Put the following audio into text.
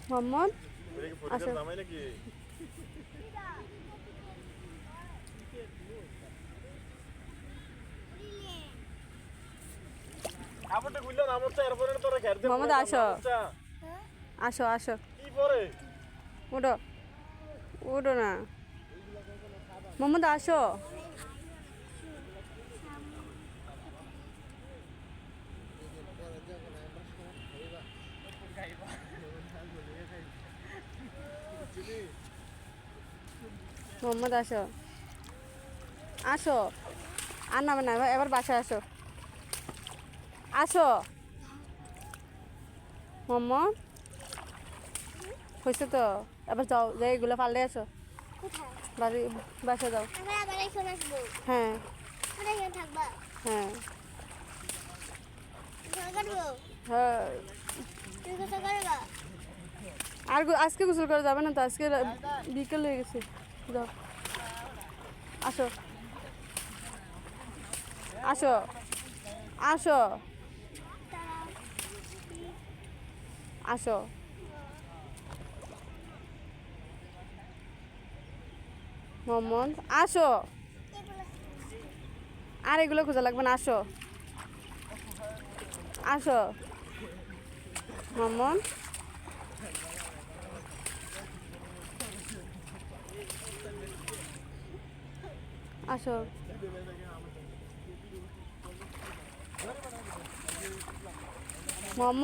মোহাম্মদ আসো। মোহাম্মদ আসো, আসো আসো, উঠো উঠো না, মোহাম্মদ আসো। মোহাম্মদ আসো, আসো, আর নামে না, এবার বাসায় আসো, আসো মোহাম্মদ। হয়েছে তো, এবার যাও, যাই এগুলো পাল্লে আসো, বাড়ি বাসা যাও। হ্যাঁ হ্যাঁ হ্যাঁ। আর আজকে গোসল করা যাবে না তো, আজকে বিকেল হয়ে গেছে। যাও, আসো আসো আসো আসো। মোহাম্মদ আসো, আর এগুলো খোঁজা লাগবে না, আসো আসো মোহাম্মদ। আসো মোহাম্মদ।